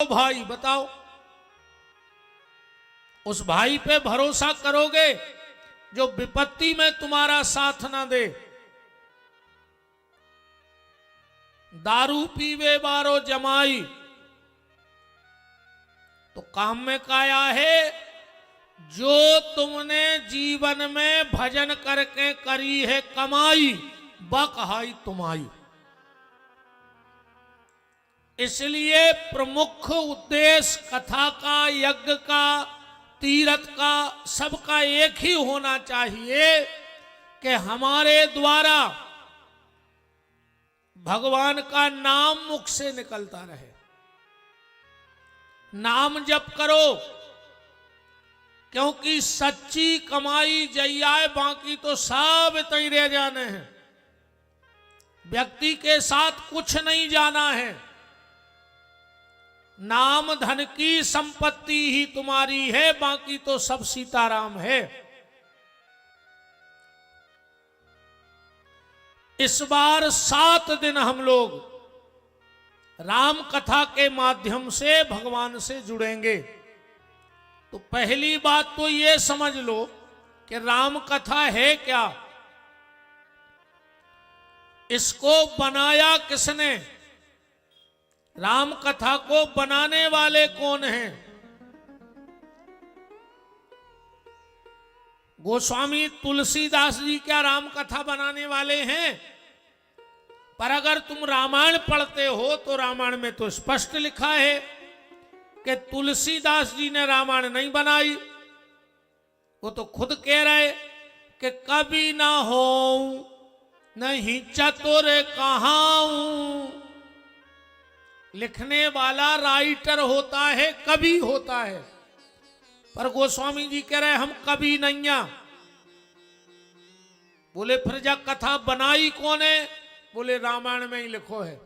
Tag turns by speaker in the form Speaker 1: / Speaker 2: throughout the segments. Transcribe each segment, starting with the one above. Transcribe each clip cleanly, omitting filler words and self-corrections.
Speaker 1: भाई बताओ, उस भाई पे भरोसा करोगे जो विपत्ति में तुम्हारा साथ ना दे? दारू पीवे बारो जमाई, तो काम में काया है जो तुमने जीवन में भजन करके करी है कमाई, बकहाई तुम्हारी। इसलिए प्रमुख उद्देश्य कथा का, यज्ञ का, तीर्थ का, सबका एक ही होना चाहिए कि हमारे द्वारा भगवान का नाम मुख से निकलता रहे। नाम जप करो, क्योंकि सच्ची कमाई जइयाए, बाकी तो सब इतने रह जाने हैं। व्यक्ति के साथ कुछ नहीं जाना है। नाम धन की संपत्ति ही तुम्हारी है, बाकी तो सब सीताराम है। इस बार 7 दिन हम लोग राम कथा के माध्यम से भगवान से जुड़ेंगे। तो पहली बात तो ये समझ लो कि राम कथा है क्या, इसको बनाया किसने, राम कथा को बनाने वाले कौन हैं? गोस्वामी तुलसीदास जी क्या राम कथा बनाने वाले हैं? पर अगर तुम रामायण पढ़ते हो तो रामायण में तो स्पष्ट लिखा है कि तुलसीदास जी ने रामायण नहीं बनाई। वो तो खुद कह रहे कि कभी ना हो नहीं चतुर कहाऊं। लिखने वाला राइटर होता है, कवि होता है, पर गोस्वामी जी कह रहे हम कवि नहीं। बोले फिर जब कथा बनाई कौन है? बोले रामायण में ही लिखो है।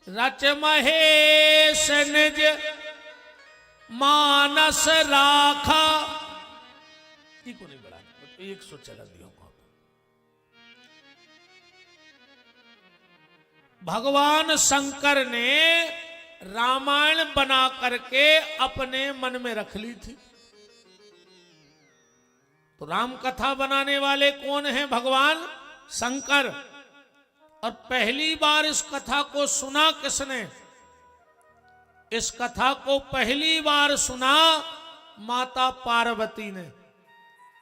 Speaker 1: रच महेश निज मानस राखा, को नहीं बढ़ा, 100 चला दियो। भगवान शंकर ने रामायण बना करके अपने मन में रख ली थी। तो राम कथा बनाने वाले कौन हैं? भगवान शंकर। और पहली बार इस कथा को सुना किसने? इस कथा को पहली बार सुना माता पार्वती ने।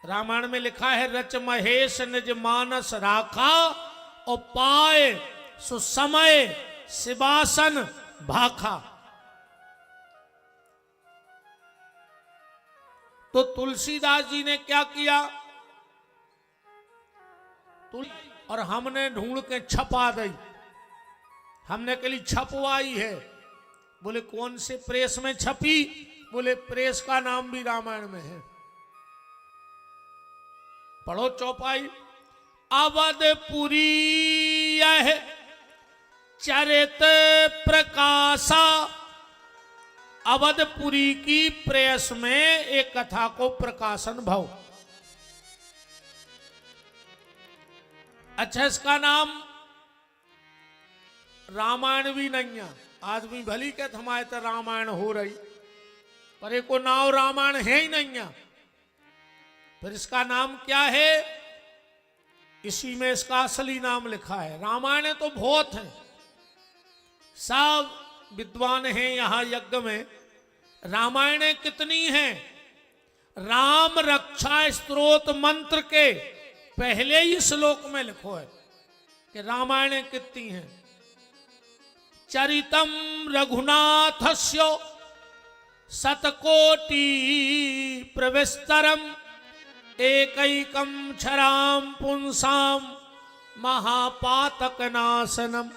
Speaker 1: रामायण में लिखा है रच महेश निज मानस राखा, और पाए सुसमय शिवासन भाखा। तो तुलसीदास जी ने क्या किया? और हमने ढूंढ के छपा दी। हमने के लिए छपवाई है। बोले कौन से प्रेस में छपी? बोले प्रेस का नाम भी रामायण में है। पढ़ो चौपाई। अवधपुरी यह चरित प्रकाशा। अवधपुरी की प्रेस में एक कथा को प्रकाशन भाव। अच्छा, इसका नाम रामायण भी नहीं है। आदमी भली के हमारे तो रामायण हो रही, पर एक को नाम रामायण है ही नहीं है। फिर इसका नाम क्या है? इसी में इसका असली नाम लिखा है। रामायण तो बहुत है, सब विद्वान हैं यहां यज्ञ में। रामायण कितनी हैं? राम रक्षा स्तोत्र मंत्र के पहले ही श्लोक में लिखो है कि रामायण कितनी हैं। चरितम रघुनाथस्य शतकोटि प्रविस्तरम एकैकम क्षराम पुंसाम महापातक नाशनम।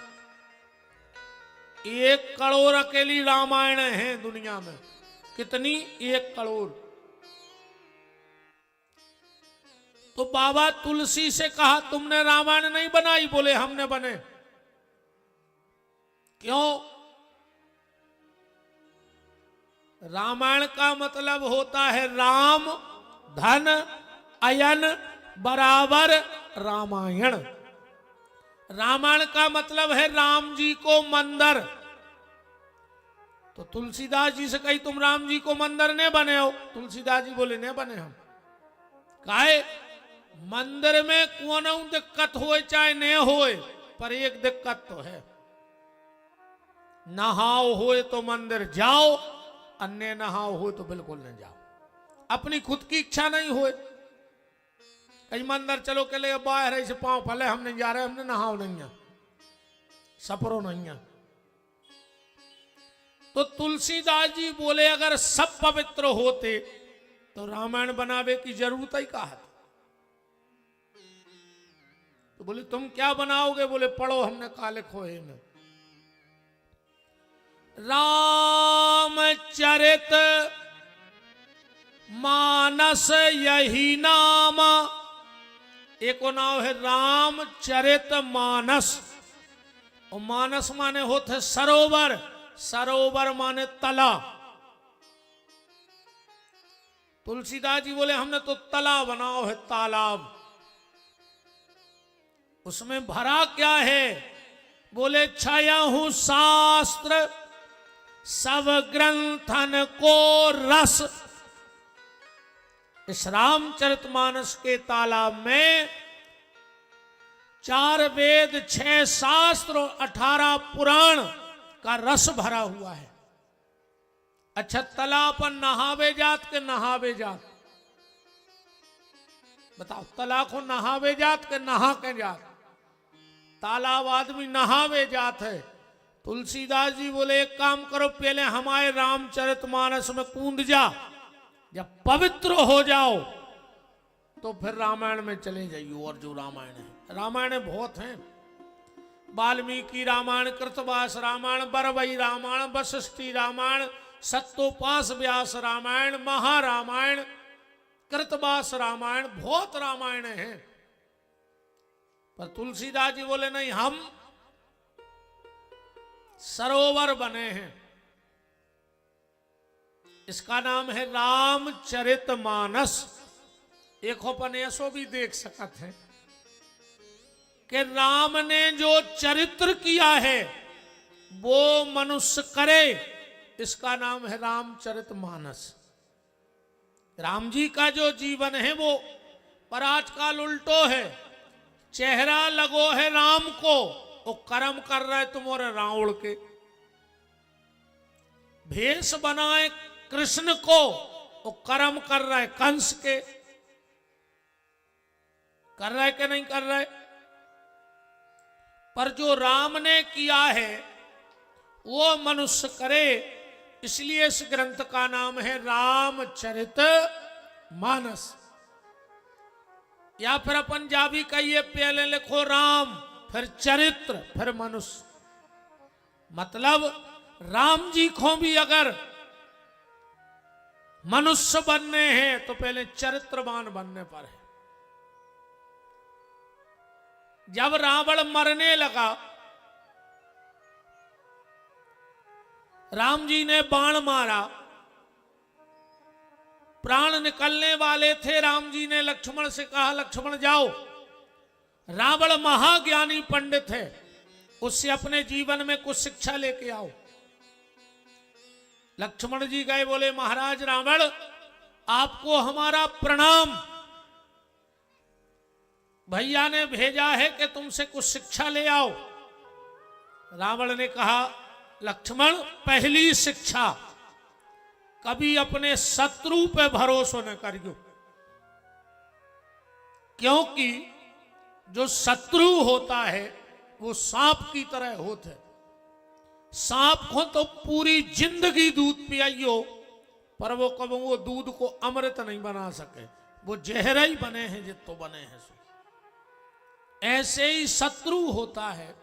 Speaker 1: 1 करोड़ अकेली रामायण है दुनिया में। कितनी? 1 करोड़। तो बाबा तुलसी से कहा तुमने रामायण नहीं बनाई? बोले हमने बने। क्यों? रामायण का मतलब होता है राम धन अयन बराबर रामायण। रामायण का मतलब है राम जी को मंदिर, तो तुलसीदास जी से कही तुम राम जी को मंदिर ने बने हो। तुलसीदास जी बोले ने बने हम। काहे मंदिर में कोनो दिक्कत होए चाहे न होए, पर एक दिक्कत तो है, नहाओ होए तो मंदिर जाओ, अन्य नहाओ हो तो बिल्कुल न जाओ। अपनी खुद की इच्छा नहीं होए, कहीं मंदिर चलो के लिए बाहर ऐसे पांव फले हम नहीं जा रहे, हमने नहाओ नहीं है, सपरो नहीं है। तो तुलसीदास जी बोले अगर सब पवित्र होते तो रामायण बनावे की जरूरत ही कहा थी। तो बोले तुम क्या बनाओगे? बोले पढ़ो, हमने कहा लिखो है में रामचरित मानस यही नाम। एक नाम है रामचरित मानस, और मानस माने होते सरोवर, सरोवर माने तला। तुलसीदास जी बोले हमने तो तला बनाओ है तालाब। उसमें भरा क्या है? बोले छाया हूं शास्त्र सब ग्रंथन को रस। इस रामचरितमानस के तालाब में 4 वेद 6 शास्त्र और 18 पुराण का रस भरा हुआ है। अच्छा तालाब पर नहावे जात के नहावे जात, बताओ तालाब को नहावे जात के नहा के जात? तालाब आदमी नहावे जात है। तुलसीदास जी बोले एक काम करो, पहले हमारे रामचरितमानस में कूद जा, जब पवित्र हो जाओ तो फिर रामायण में चले जाइए। और जो रामायण है, रामायण बहुत हैं, वाल्मीकि रामायण, कृतवास रामायण, बरवई रामायण, वशिष्ठी रामायण, सत्तोपास व्यास रामायण, महारामायण, कृतवास रामायण, बहुत रामायण हैं। पर तुलसीदास जी बोले नहीं, हम सरोवर बने हैं, इसका नाम है रामचरितमानस। एक अपन ऐसो भी देख सकते हैं कि राम ने जो चरित्र किया है वो मनुष्य करे, इसका नाम है रामचरितमानस। राम जी का जो जीवन है वो, पर आजकल उल्टो है, चेहरा लगो है राम को, वो कर्म कर रहे तुम्हारे रावण के। भेष बनाए कृष्ण को, वो कर्म कर रहा है कंस के। कर रहा है कि नहीं कर रहा है? पर जो राम ने किया है वो मनुष्य करे, इसलिए इस ग्रंथ का नाम है रामचरित मानस। या फिर अपन जा भी कहिए, पहले लिखो राम, फिर चरित्र, फिर मनुष्य। मतलब राम जी को भी अगर मनुष्य बनने हैं तो पहले चरित्रवान बनने पर है। जब रावण मरने लगा, राम जी ने बाण मारा, प्राण निकलने वाले थे। राम जी ने लक्ष्मण से कहा लक्ष्मण जाओ, रावण महाज्ञानी पंडित है, उससे अपने जीवन में कुछ शिक्षा लेके आओ। लक्ष्मण जी गए, बोले महाराज रावण आपको हमारा प्रणाम, भैया ने भेजा है कि तुमसे कुछ शिक्षा ले आओ। रावण ने कहा लक्ष्मण पहली शिक्षा, कभी अपने शत्रु पे भरोसा न करियो, क्योंकि जो शत्रु होता है वो सांप की तरह होता है। सांप को तो पूरी जिंदगी दूध पियाइयो, पर वो कब वो दूध को अमृत नहीं बना सके, वो जहर ही बने हैं जितो बने हैं सो। ऐसे ही शत्रु होता है,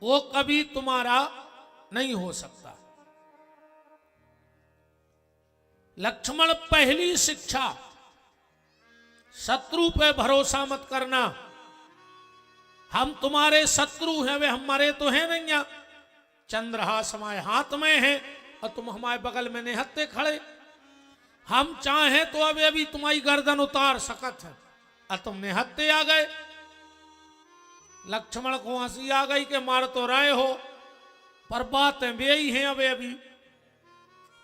Speaker 1: वो कभी तुम्हारा नहीं हो सकता। लक्ष्मण पहली शिक्षा, शत्रु पे भरोसा मत करना। हम तुम्हारे शत्रु हैं, वे हमारे तो हैं नहीं। चंद्रहास हमारे हाथ में है और तुम हमारे बगल में निहत्ते खड़े। हम चाहें तो अब अभी तुम्हारी गर्दन उतार सकत है, और तुम निहत्ते आ गए। लक्ष्मण को हंसी आ गई कि मार तो रहे हो, पर बातें वे ही हैं अभी अभी।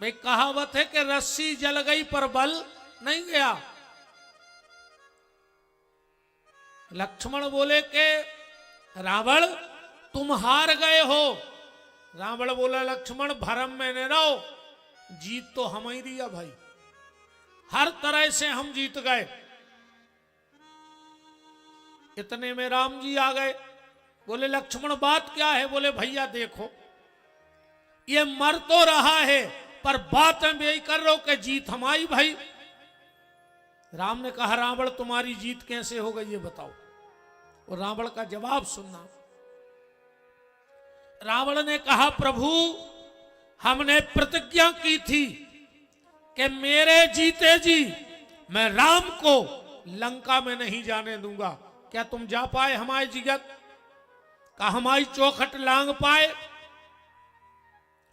Speaker 1: भाई कहावत है कि रस्सी जल गई पर बल नहीं गया। लक्ष्मण बोले कि रावण तुम हार गए हो। रावण बोला लक्ष्मण भरम में न रहो, जीत तो हम ही दिया भाई, हर तरह से हम जीत गए। इतने में राम जी आ गए। बोले लक्ष्मण बात क्या है? बोले भैया देखो ये मर तो रहा है पर बात हम यही कर रहे हो कि जीत हमारी भाई। राम ने कहा रावण तुम्हारी जीत कैसे हो गई ये बताओ। और रावण का जवाब सुनना। रावण ने कहा प्रभु हमने प्रतिज्ञा की थी कि मेरे जीते जी मैं राम को लंका में नहीं जाने दूंगा। क्या तुम जा पाए हमारे जिगत का हमारी चौखट लांग पाए?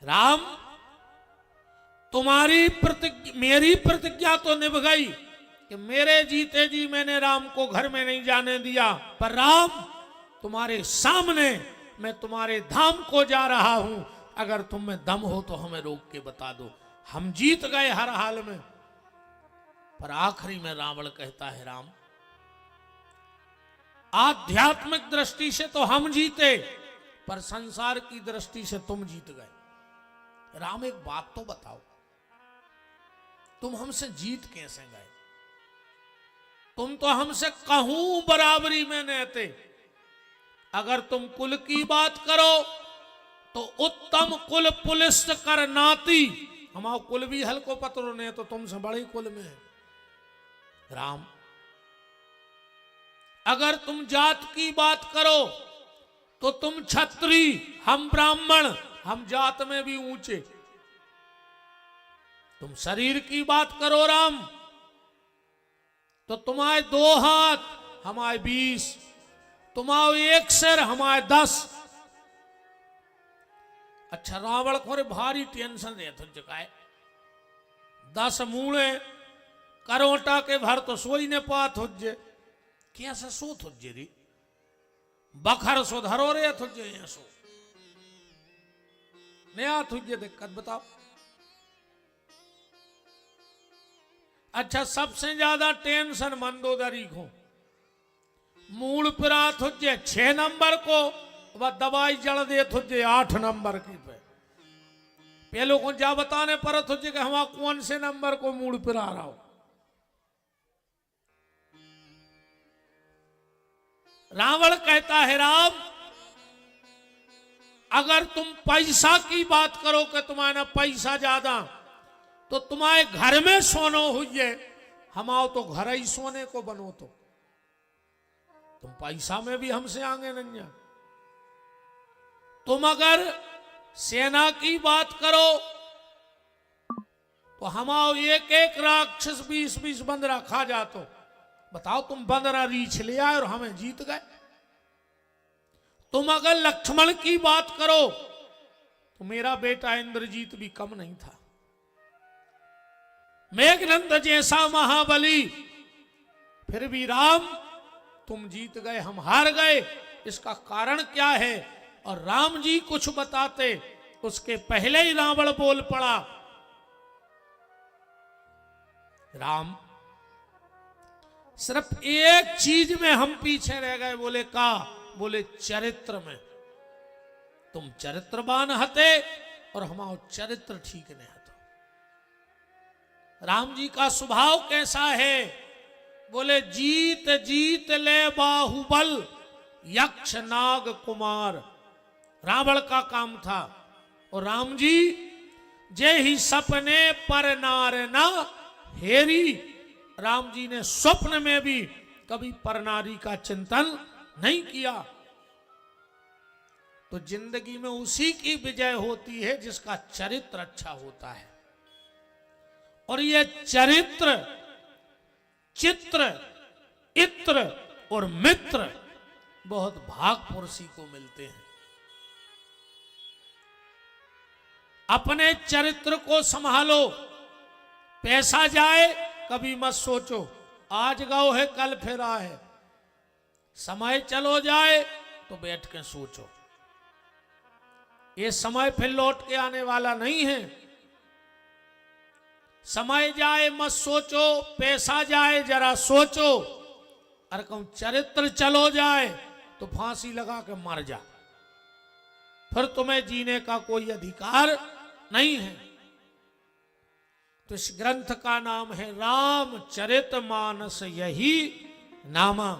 Speaker 1: राम तुम्हारी मेरी प्रतिज्ञा तो निभ गई कि मेरे जीते जी मैंने राम को घर में नहीं जाने दिया, पर राम तुम्हारे सामने मैं तुम्हारे धाम को जा रहा हूं, अगर तुम में दम हो तो हमें रोक के बता दो। हम जीत गए हर हाल में। पर आखिरी में रावण कहता है राम आध्यात्मिक दृष्टि से तो हम जीते पर संसार की दृष्टि से तुम जीत गए। राम एक बात तो बताओ, तुम हमसे जीत कैसे गए? तुम तो हमसे कहूं बराबरी में नहीं थे। अगर तुम कुल की बात करो तो उत्तम कुल पुलिस कर नाती, हमारा कुल भी हल्को पत्रो ने तो तुमसे बड़े कुल में है। राम अगर तुम जात की बात करो तो तुम क्षत्रि, हम ब्राह्मण, हम जात में भी ऊंचे। तुम शरीर की बात करो राम तो तुम्हारे 2 हाथ हमारे 20, तुम्हारे 1 सिर हमारे 10। अच्छा रावण को भारी टेंशन दे चुका है। 10 मूले करोटा के भर तो सोई ने पात हुजे, कैसे सो थुजे री बखर सो धरो रे थुजे सो नया थुजे दिक्कत बताओ। अच्छा सबसे ज्यादा टेंशन मंदोदरी को, मूल पिरा थुजे 6 नंबर को, वह दवाई जड़ दे थुजे 8 नंबर की पे। पहले को जा बताने पर थुजे कि हम कौन से नंबर को मूल पिरा रहा हो। रावण कहता है राम अगर तुम पैसा की बात करो कि तुम्हारा पैसा ज्यादा तो तुम्हारे घर में सोनो हुई, हमाओ तो घर ही सोने को बनो। तो तुम पैसा में भी हमसे आगे नहीं है। तुम अगर सेना की बात करो तो हमाओ 1-1 राक्षस 20-20 बंदरा खा जातो। बताओ तुम बंदरा रीछ ले आए और हमें जीत गए। तुम अगर लक्ष्मण की बात करो तो मेरा बेटा इंद्रजीत भी कम नहीं था। मेघनंद जैसा महाबली, फिर भी राम तुम जीत गए हम हार गए। इसका कारण क्या है? और राम जी कुछ बताते उसके पहले ही रावण बोल पड़ा। राम सिर्फ एक चीज में हम पीछे रह गए। बोले का? बोले चरित्र में। तुम चरित्रवान हते और हमारा चरित्र ठीक नहीं हतो। राम जी का स्वभाव कैसा है? बोले जीत जीत ले बाहुबल यक्ष नाग कुमार। रावण का काम था। और राम जी जे ही सपने पर नार ना हेरी, राम जी ने स्वप्न में भी कभी परनारी का चिंतन नहीं किया। तो जिंदगी में उसी की विजय होती है जिसका चरित्र अच्छा होता है। और ये चरित्र, चित्र, इत्र और मित्र बहुत भागपुरुषी को मिलते हैं। अपने चरित्र को संभालो। पैसा जाए कभी मत सोचो आज गाओ है कल फेरा है। समय चलो जाए तो बैठ के सोचो। ये समय फिर लौट के आने वाला नहीं है। समय जाए मत सोचो, पैसा जाए जरा सोचो, और कहूं चरित्र चलो जाए तो फांसी लगा के मर जा, फिर तुम्हें जीने का कोई अधिकार नहीं है। तो इस ग्रंथ का नाम है रामचरितमानस, यही नामा।